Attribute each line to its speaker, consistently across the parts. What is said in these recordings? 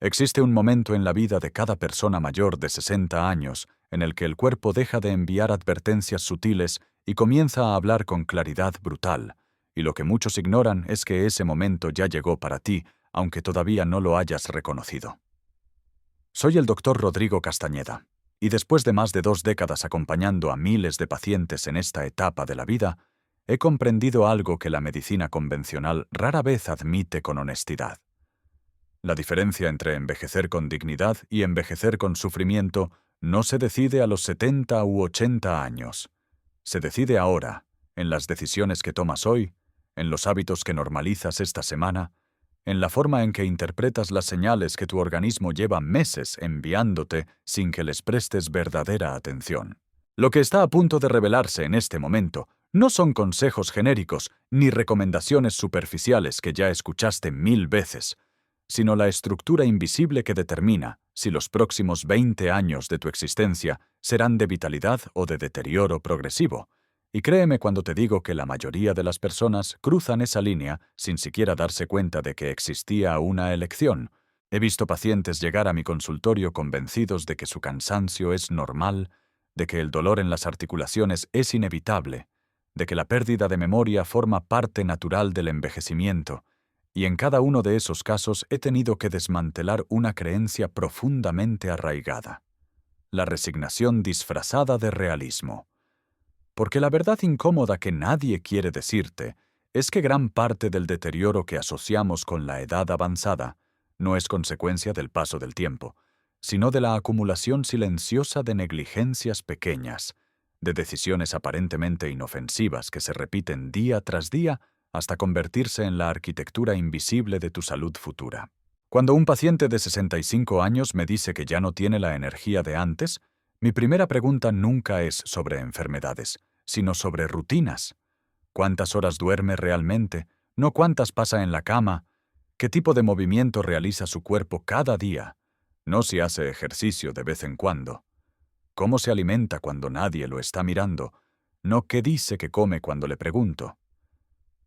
Speaker 1: Existe un momento en la vida de cada persona mayor de 60 años en el que el cuerpo deja de enviar advertencias sutiles y comienza a hablar con claridad brutal, y lo que muchos ignoran es que ese momento ya llegó para ti, aunque todavía no lo hayas reconocido. Soy el doctor Rodrigo Castañeda, y después de más de 2 décadas acompañando a miles de pacientes en esta etapa de la vida, he comprendido algo que la medicina convencional rara vez admite con honestidad. La diferencia entre envejecer con dignidad y envejecer con sufrimiento no se decide a los 70 u 80 años. Se decide ahora, en las decisiones que tomas hoy, en los hábitos que normalizas esta semana, en la forma en que interpretas las señales que tu organismo lleva meses enviándote sin que les prestes verdadera atención. Lo que está a punto de revelarse en este momento no son consejos genéricos ni recomendaciones superficiales que ya escuchaste 1000 veces, sino la estructura invisible que determina si los próximos 20 años de tu existencia serán de vitalidad o de deterioro progresivo. Y créeme cuando te digo que la mayoría de las personas cruzan esa línea sin siquiera darse cuenta de que existía una elección. He visto pacientes llegar a mi consultorio convencidos de que su cansancio es normal, de que el dolor en las articulaciones es inevitable, de que la pérdida de memoria forma parte natural del envejecimiento, y en cada uno de esos casos he tenido que desmantelar una creencia profundamente arraigada: la resignación disfrazada de realismo. Porque la verdad incómoda que nadie quiere decirte es que gran parte del deterioro que asociamos con la edad avanzada no es consecuencia del paso del tiempo, sino de la acumulación silenciosa de negligencias pequeñas, de decisiones aparentemente inofensivas que se repiten día tras día hasta convertirse en la arquitectura invisible de tu salud futura. Cuando un paciente de 65 años me dice que ya no tiene la energía de antes, mi primera pregunta nunca es sobre enfermedades, sino sobre rutinas. ¿Cuántas horas duerme realmente? No cuántas pasa en la cama. ¿Qué tipo de movimiento realiza su cuerpo cada día? No si hace ejercicio de vez en cuando. ¿Cómo se alimenta cuando nadie lo está mirando? No qué dice que come cuando le pregunto.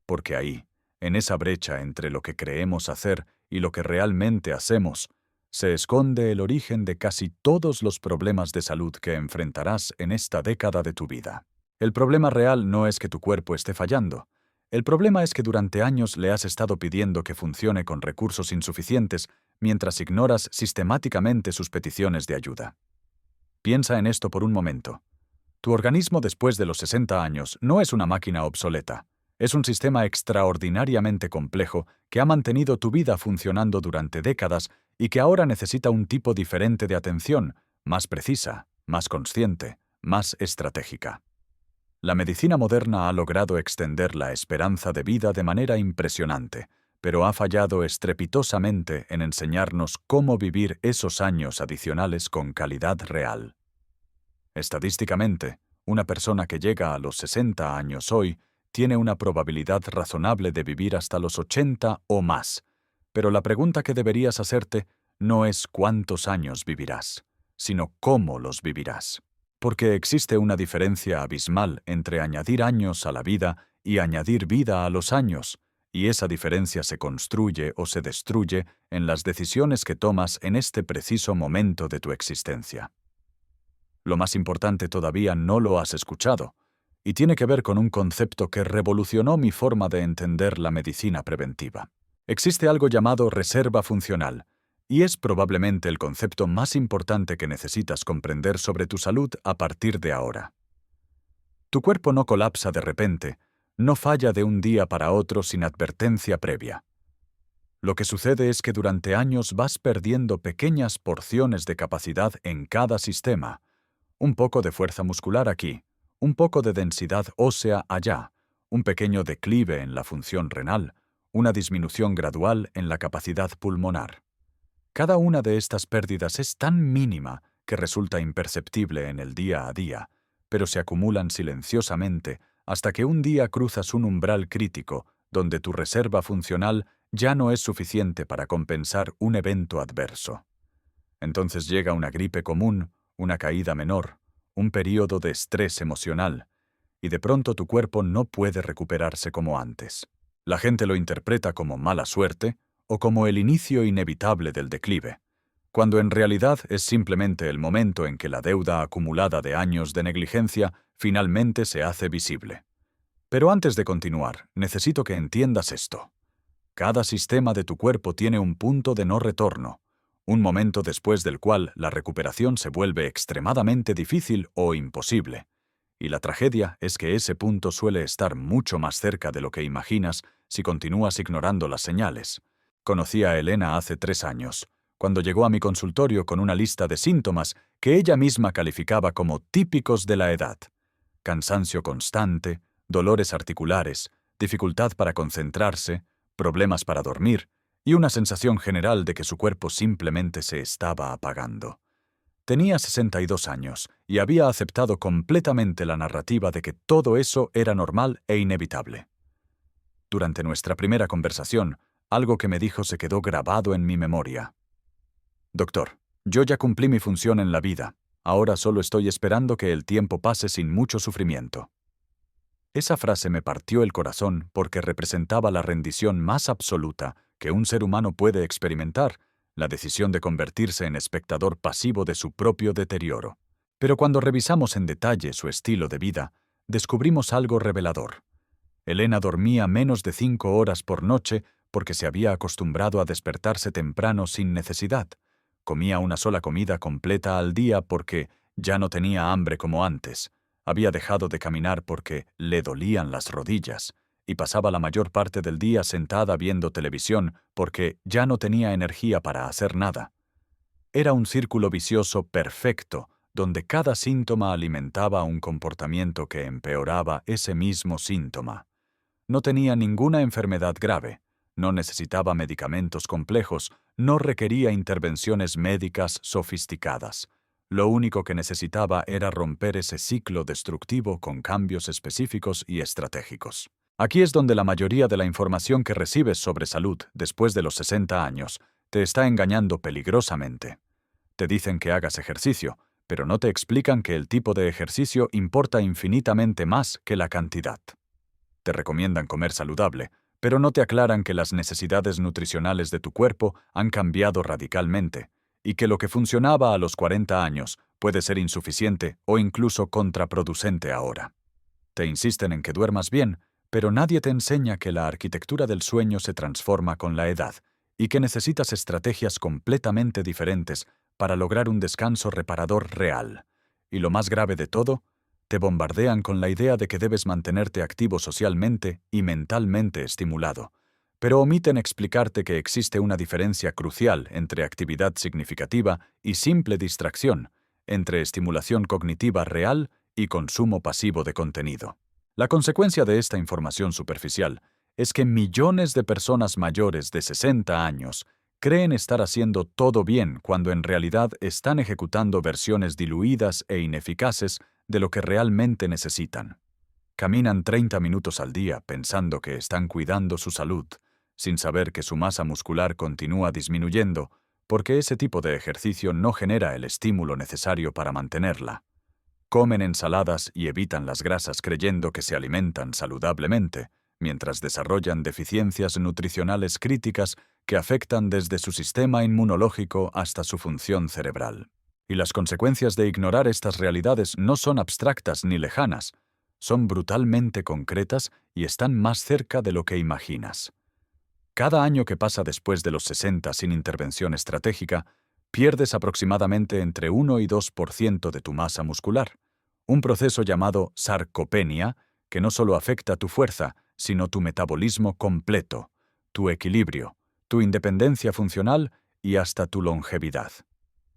Speaker 1: Porque ahí, en esa brecha entre lo que creemos hacer y lo que realmente hacemos, se esconde el origen de casi todos los problemas de salud que enfrentarás en esta década de tu vida. El problema real no es que tu cuerpo esté fallando. El problema es que durante años le has estado pidiendo que funcione con recursos insuficientes mientras ignoras sistemáticamente sus peticiones de ayuda. Piensa en esto por un momento. Tu organismo después de los 60 años no es una máquina obsoleta. Es un sistema extraordinariamente complejo que ha mantenido tu vida funcionando durante décadas y que ahora necesita un tipo diferente de atención, más precisa, más consciente, más estratégica. La medicina moderna ha logrado extender la esperanza de vida de manera impresionante, pero ha fallado estrepitosamente en enseñarnos cómo vivir esos años adicionales con calidad real. Estadísticamente, una persona que llega a los 60 años hoy tiene una probabilidad razonable de vivir hasta los 80 o más, pero la pregunta que deberías hacerte no es cuántos años vivirás, sino cómo los vivirás. Porque existe una diferencia abismal entre añadir años a la vida y añadir vida a los años, y esa diferencia se construye o se destruye en las decisiones que tomas en este preciso momento de tu existencia. Lo más importante todavía no lo has escuchado, y tiene que ver con un concepto que revolucionó mi forma de entender la medicina preventiva. Existe algo llamado reserva funcional, y es probablemente el concepto más importante que necesitas comprender sobre tu salud a partir de ahora. Tu cuerpo no colapsa de repente, no falla de un día para otro sin advertencia previa. Lo que sucede es que durante años vas perdiendo pequeñas porciones de capacidad en cada sistema, un poco de fuerza muscular aquí, un poco de densidad ósea allá, un pequeño declive en la función renal, una disminución gradual en la capacidad pulmonar. Cada una de estas pérdidas es tan mínima que resulta imperceptible en el día a día, pero se acumulan silenciosamente hasta que un día cruzas un umbral crítico donde tu reserva funcional ya no es suficiente para compensar un evento adverso. Entonces llega una gripe común, una caída menor, un período de estrés emocional, y de pronto tu cuerpo no puede recuperarse como antes. La gente lo interpreta como mala suerte, o como el inicio inevitable del declive, cuando en realidad es simplemente el momento en que la deuda acumulada de años de negligencia finalmente se hace visible. Pero antes de continuar, necesito que entiendas esto. Cada sistema de tu cuerpo tiene un punto de no retorno, un momento después del cual la recuperación se vuelve extremadamente difícil o imposible. Y la tragedia es que ese punto suele estar mucho más cerca de lo que imaginas si continúas ignorando las señales. Conocí a Elena hace 3 años, cuando llegó a mi consultorio con una lista de síntomas que ella misma calificaba como típicos de la edad: cansancio constante, dolores articulares, dificultad para concentrarse, problemas para dormir y una sensación general de que su cuerpo simplemente se estaba apagando. Tenía 62 años y había aceptado completamente la narrativa de que todo eso era normal e inevitable. Durante nuestra primera conversación, algo que me dijo se quedó grabado en mi memoria. Doctor, yo ya cumplí mi función en la vida. Ahora solo estoy esperando que el tiempo pase sin mucho sufrimiento. Esa frase me partió el corazón porque representaba la rendición más absoluta que un ser humano puede experimentar, la decisión de convertirse en espectador pasivo de su propio deterioro. Pero cuando revisamos en detalle su estilo de vida, descubrimos algo revelador. Elena dormía menos de 5 horas por noche porque se había acostumbrado a despertarse temprano sin necesidad. Comía una sola comida completa al día porque ya no tenía hambre como antes. Había dejado de caminar porque le dolían las rodillas y pasaba la mayor parte del día sentada viendo televisión porque ya no tenía energía para hacer nada. Era un círculo vicioso perfecto, donde cada síntoma alimentaba un comportamiento que empeoraba ese mismo síntoma. No tenía ninguna enfermedad grave, no necesitaba medicamentos complejos, no requería intervenciones médicas sofisticadas. Lo único que necesitaba era romper ese ciclo destructivo con cambios específicos y estratégicos. Aquí es donde la mayoría de la información que recibes sobre salud después de los 60 años te está engañando peligrosamente. Te dicen que hagas ejercicio, pero no te explican que el tipo de ejercicio importa infinitamente más que la cantidad. Te recomiendan comer saludable, pero no te aclaran que las necesidades nutricionales de tu cuerpo han cambiado radicalmente, y que lo que funcionaba a los 40 años puede ser insuficiente o incluso contraproducente ahora. Te insisten en que duermas bien, pero nadie te enseña que la arquitectura del sueño se transforma con la edad y que necesitas estrategias completamente diferentes para lograr un descanso reparador real. Y lo más grave de todo, te bombardean con la idea de que debes mantenerte activo socialmente y mentalmente estimulado, pero omiten explicarte que existe una diferencia crucial entre actividad significativa y simple distracción, entre estimulación cognitiva real y consumo pasivo de contenido. La consecuencia de esta información superficial es que millones de personas mayores de 60 años creen estar haciendo todo bien cuando en realidad están ejecutando versiones diluidas e ineficaces de lo que realmente necesitan. Caminan 30 minutos al día pensando que están cuidando su salud, sin saber que su masa muscular continúa disminuyendo, porque ese tipo de ejercicio no genera el estímulo necesario para mantenerla. Comen ensaladas y evitan las grasas creyendo que se alimentan saludablemente, mientras desarrollan deficiencias nutricionales críticas que afectan desde su sistema inmunológico hasta su función cerebral. Y las consecuencias de ignorar estas realidades no son abstractas ni lejanas, son brutalmente concretas y están más cerca de lo que imaginas. Cada año que pasa después de los 60 sin intervención estratégica, pierdes aproximadamente entre 1 y 2% de tu masa muscular, un proceso llamado sarcopenia que no solo afecta tu fuerza, sino tu metabolismo completo, tu equilibrio, tu independencia funcional y hasta tu longevidad.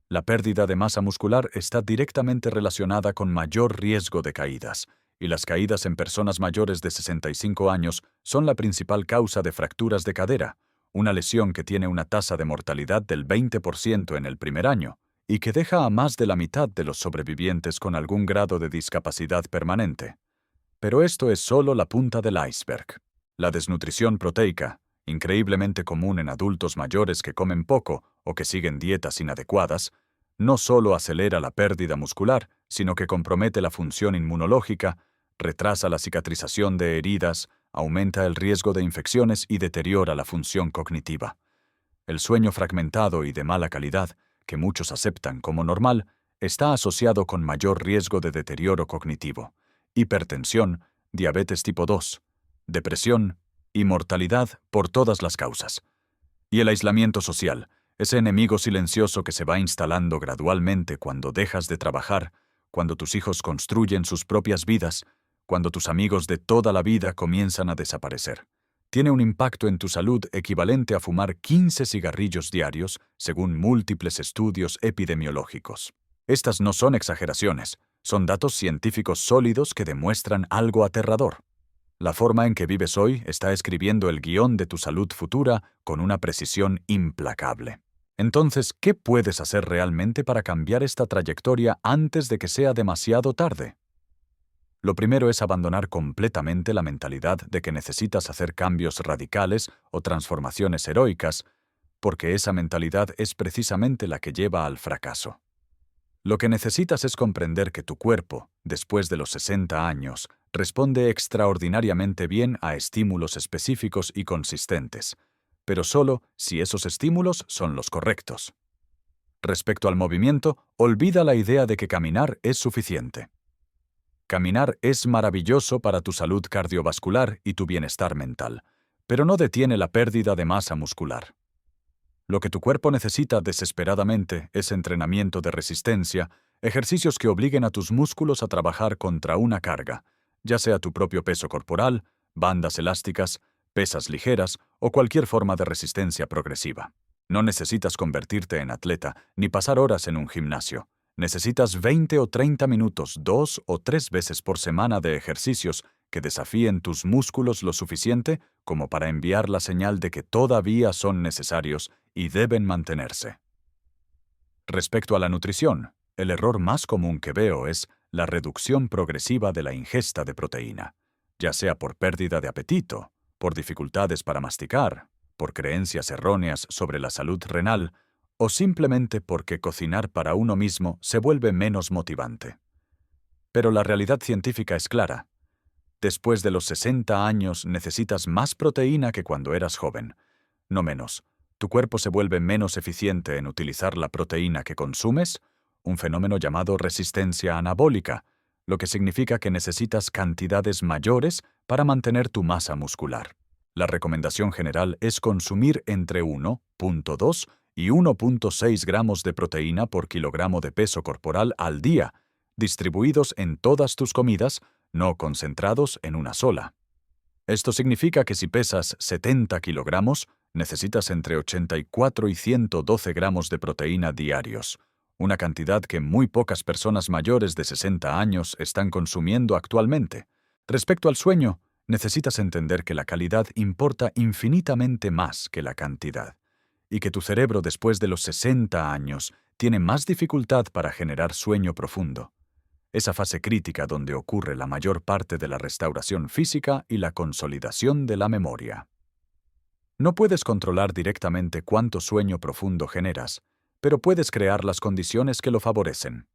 Speaker 1: La pérdida de masa muscular está directamente relacionada con mayor riesgo de caídas, y las caídas en personas mayores de 65 años son la principal causa de fracturas de cadera, una lesión que tiene una tasa de mortalidad del 20% en el primer año, y que deja a más de la mitad de los sobrevivientes con algún grado de discapacidad permanente. Pero esto es solo la punta del iceberg. La desnutrición proteica, increíblemente común en adultos mayores que comen poco o que siguen dietas inadecuadas, no solo acelera la pérdida muscular, sino que compromete la función inmunológica, retrasa la cicatrización de heridas, aumenta el riesgo de infecciones y deteriora la función cognitiva. El sueño fragmentado y de mala calidad, que muchos aceptan como normal, está asociado con mayor riesgo de deterioro cognitivo, hipertensión, diabetes tipo 2, depresión y mortalidad por todas las causas. Y el aislamiento social, ese enemigo silencioso que se va instalando gradualmente cuando dejas de trabajar, cuando tus hijos construyen sus propias vidas, cuando tus amigos de toda la vida comienzan a desaparecer. Tiene un impacto en tu salud equivalente a fumar 15 cigarrillos diarios, según múltiples estudios epidemiológicos. Estas no son exageraciones, son datos científicos sólidos que demuestran algo aterrador. La forma en que vives hoy está escribiendo el guión de tu salud futura con una precisión implacable. Entonces, ¿qué puedes hacer realmente para cambiar esta trayectoria antes de que sea demasiado tarde? Lo primero es abandonar completamente la mentalidad de que necesitas hacer cambios radicales o transformaciones heroicas, porque esa mentalidad es precisamente la que lleva al fracaso. Lo que necesitas es comprender que tu cuerpo, después de los 60 años, responde extraordinariamente bien a estímulos específicos y consistentes, pero solo si esos estímulos son los correctos. Respecto al movimiento, olvida la idea de que caminar es suficiente. Caminar es maravilloso para tu salud cardiovascular y tu bienestar mental, pero no detiene la pérdida de masa muscular. Lo que tu cuerpo necesita desesperadamente es entrenamiento de resistencia, ejercicios que obliguen a tus músculos a trabajar contra una carga, ya sea tu propio peso corporal, bandas elásticas, pesas ligeras o cualquier forma de resistencia progresiva. No necesitas convertirte en atleta ni pasar horas en un gimnasio. Necesitas 20 o 30 minutos 2 o 3 veces por semana de ejercicios que desafíen tus músculos lo suficiente como para enviar la señal de que todavía son necesarios y deben mantenerse. Respecto a la nutrición, el error más común que veo es la reducción progresiva de la ingesta de proteína, ya sea por pérdida de apetito, por dificultades para masticar, por creencias erróneas sobre la salud renal o simplemente porque cocinar para uno mismo se vuelve menos motivante. Pero la realidad científica es clara. Después de los 60 años necesitas más proteína que cuando eras joven, no menos. Tu cuerpo se vuelve menos eficiente en utilizar la proteína que consumes, un fenómeno llamado resistencia anabólica, lo que significa que necesitas cantidades mayores para mantener tu masa muscular. La recomendación general es consumir entre 1,2 y 1,6 gramos de proteína por kilogramo de peso corporal al día, distribuidos en todas tus comidas, no concentrados en una sola. Esto significa que si pesas 70 kilogramos, necesitas entre 84 y 112 gramos de proteína diarios, una cantidad que muy pocas personas mayores de 60 años están consumiendo actualmente. Respecto al sueño, necesitas entender que la calidad importa infinitamente más que la cantidad, y que tu cerebro después de los 60 años tiene más dificultad para generar sueño profundo. Esa fase crítica donde ocurre la mayor parte de la restauración física y la consolidación de la memoria. No puedes controlar directamente cuánto sueño profundo generas, pero puedes crear las condiciones que lo favorecen.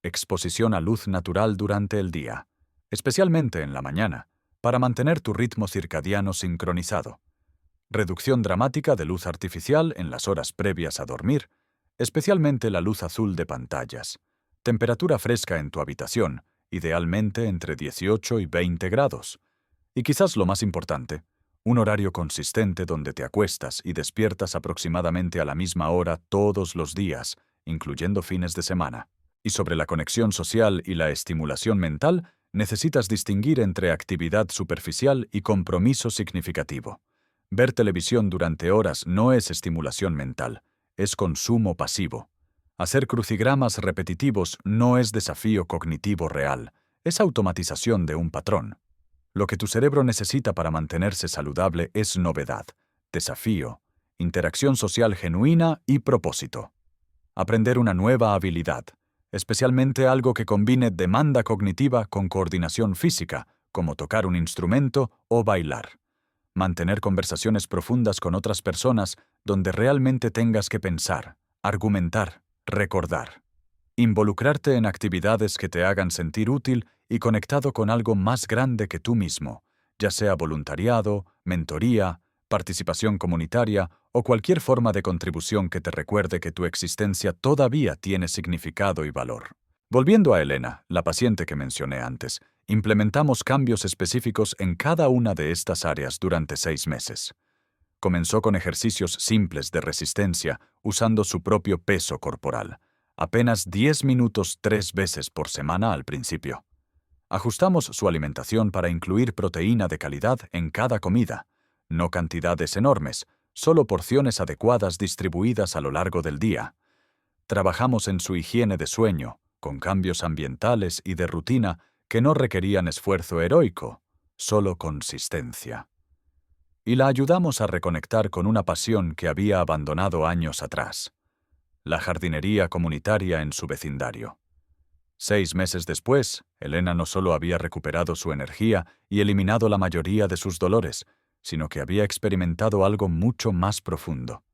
Speaker 1: Exposición a luz natural durante el día, especialmente en la mañana, para mantener tu ritmo circadiano sincronizado. Reducción dramática de luz artificial en las horas previas a dormir, especialmente la luz azul de pantallas. Temperatura fresca en tu habitación, idealmente entre 18 y 20 grados. Y quizás lo más importante, un horario consistente donde te acuestas y despiertas aproximadamente a la misma hora todos los días, incluyendo fines de semana. Y sobre la conexión social y la estimulación mental, necesitas distinguir entre actividad superficial y compromiso significativo. Ver televisión durante horas no es estimulación mental, es consumo pasivo. Hacer crucigramas repetitivos no es desafío cognitivo real, es automatización de un patrón. Lo que tu cerebro necesita para mantenerse saludable es novedad, desafío, interacción social genuina y propósito. Aprender una nueva habilidad, especialmente algo que combine demanda cognitiva con coordinación física, como tocar un instrumento o bailar. Mantener conversaciones profundas con otras personas donde realmente tengas que pensar, argumentar, recordar. Involucrarte en actividades que te hagan sentir útil y conectado con algo más grande que tú mismo, ya sea voluntariado, mentoría, participación comunitaria o cualquier forma de contribución que te recuerde que tu existencia todavía tiene significado y valor. Volviendo a Elena, la paciente que mencioné antes, implementamos cambios específicos en cada una de estas áreas durante 6 meses. Comenzó con ejercicios simples de resistencia usando su propio peso corporal, apenas 10 minutos 3 veces por semana al principio. Ajustamos su alimentación para incluir proteína de calidad en cada comida, no cantidades enormes, solo porciones adecuadas distribuidas a lo largo del día. Trabajamos en su higiene de sueño, con cambios ambientales y de rutina que no requerían esfuerzo heroico, solo consistencia. Y la ayudamos a reconectar con una pasión que había abandonado años atrás: la jardinería comunitaria en su vecindario. 6 meses después, Elena no solo había recuperado su energía y eliminado la mayoría de sus dolores, sino que había experimentado algo mucho más profundo.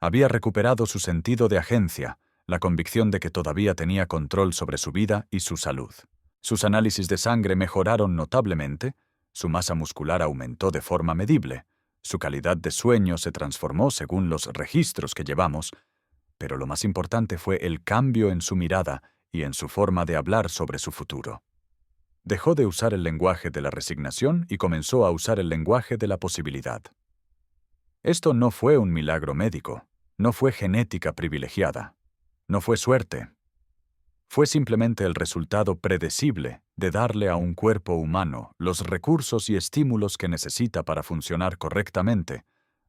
Speaker 1: Había recuperado su sentido de agencia, la convicción de que todavía tenía control sobre su vida y su salud. Sus análisis de sangre mejoraron notablemente, su masa muscular aumentó de forma medible, su calidad de sueño se transformó según los registros que llevamos, pero lo más importante fue el cambio en su mirada y en su forma de hablar sobre su futuro. Dejó de usar el lenguaje de la resignación y comenzó a usar el lenguaje de la posibilidad. Esto no fue un milagro médico, no fue genética privilegiada, no fue suerte. Fue simplemente el resultado predecible de darle a un cuerpo humano los recursos y estímulos que necesita para funcionar correctamente,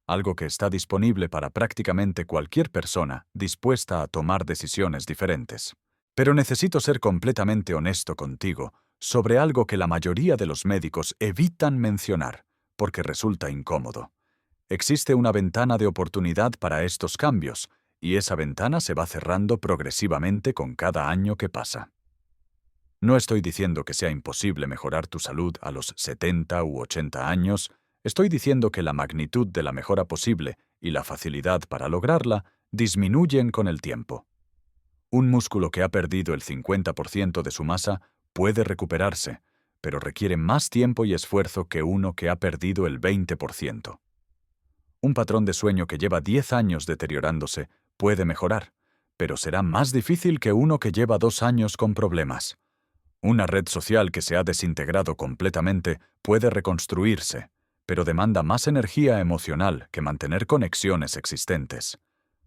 Speaker 1: algo que está disponible para prácticamente cualquier persona dispuesta a tomar decisiones diferentes. Pero necesito ser completamente honesto contigo sobre algo que la mayoría de los médicos evitan mencionar, porque resulta incómodo. Existe una ventana de oportunidad para estos cambios, y esa ventana se va cerrando progresivamente con cada año que pasa. No estoy diciendo que sea imposible mejorar tu salud a los 70 u 80 años, estoy diciendo que la magnitud de la mejora posible y la facilidad para lograrla disminuyen con el tiempo. Un músculo que ha perdido el 50% de su masa puede recuperarse, pero requiere más tiempo y esfuerzo que uno que ha perdido el 20%. Un patrón de sueño que lleva 10 años deteriorándose puede mejorar, pero será más difícil que uno que lleva 2 años con problemas. Una red social que se ha desintegrado completamente puede reconstruirse, pero demanda más energía emocional que mantener conexiones existentes.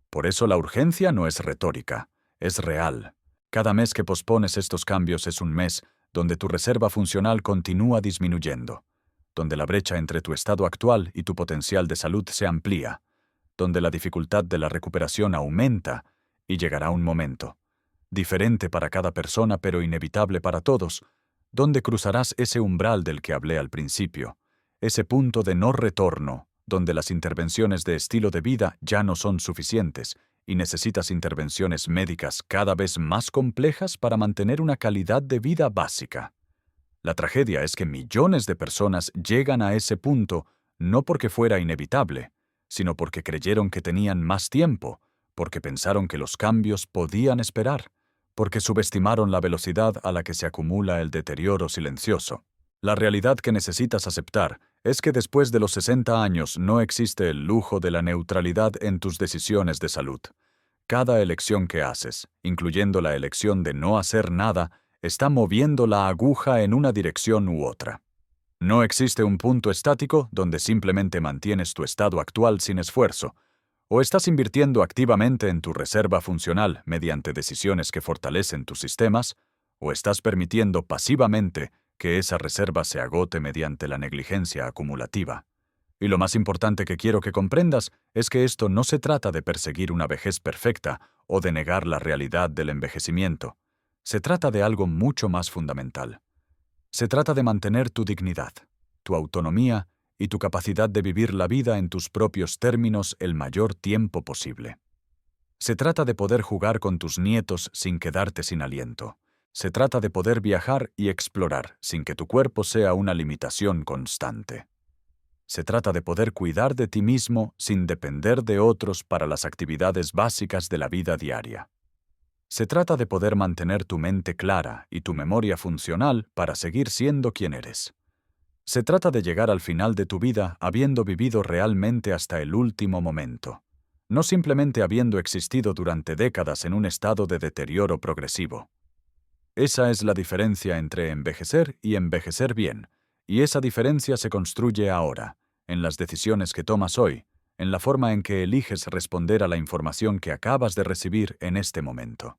Speaker 1: Por eso la urgencia no es retórica, es real. Cada mes que pospones estos cambios es un mes donde tu reserva funcional continúa disminuyendo, donde la brecha entre tu estado actual y tu potencial de salud se amplía, donde la dificultad de la recuperación aumenta, y llegará un momento, diferente para cada persona pero inevitable para todos, donde cruzarás ese umbral del que hablé al principio, ese punto de no retorno, donde las intervenciones de estilo de vida ya no son suficientes y necesitas intervenciones médicas cada vez más complejas para mantener una calidad de vida básica. La tragedia es que millones de personas llegan a ese punto no porque fuera inevitable, sino porque creyeron que tenían más tiempo, porque pensaron que los cambios podían esperar, porque subestimaron la velocidad a la que se acumula el deterioro silencioso. La realidad que necesitas aceptar es que después de los 60 años no existe el lujo de la neutralidad en tus decisiones de salud. Cada elección que haces, incluyendo la elección de no hacer nada, está moviendo la aguja en una dirección u otra. No existe un punto estático donde simplemente mantienes tu estado actual sin esfuerzo, o estás invirtiendo activamente en tu reserva funcional mediante decisiones que fortalecen tus sistemas, o estás permitiendo pasivamente que esa reserva se agote mediante la negligencia acumulativa. Y lo más importante que quiero que comprendas es que esto no se trata de perseguir una vejez perfecta o de negar la realidad del envejecimiento. Se trata de algo mucho más fundamental. Se trata de mantener tu dignidad, tu autonomía y tu capacidad de vivir la vida en tus propios términos el mayor tiempo posible. Se trata de poder jugar con tus nietos sin quedarte sin aliento. Se trata de poder viajar y explorar sin que tu cuerpo sea una limitación constante. Se trata de poder cuidar de ti mismo sin depender de otros para las actividades básicas de la vida diaria. Se trata de poder mantener tu mente clara y tu memoria funcional para seguir siendo quien eres. Se trata de llegar al final de tu vida habiendo vivido realmente hasta el último momento, no simplemente habiendo existido durante décadas en un estado de deterioro progresivo. Esa es la diferencia entre envejecer y envejecer bien, y esa diferencia se construye ahora, en las decisiones que tomas hoy, en la forma en que eliges responder a la información que acabas de recibir en este momento.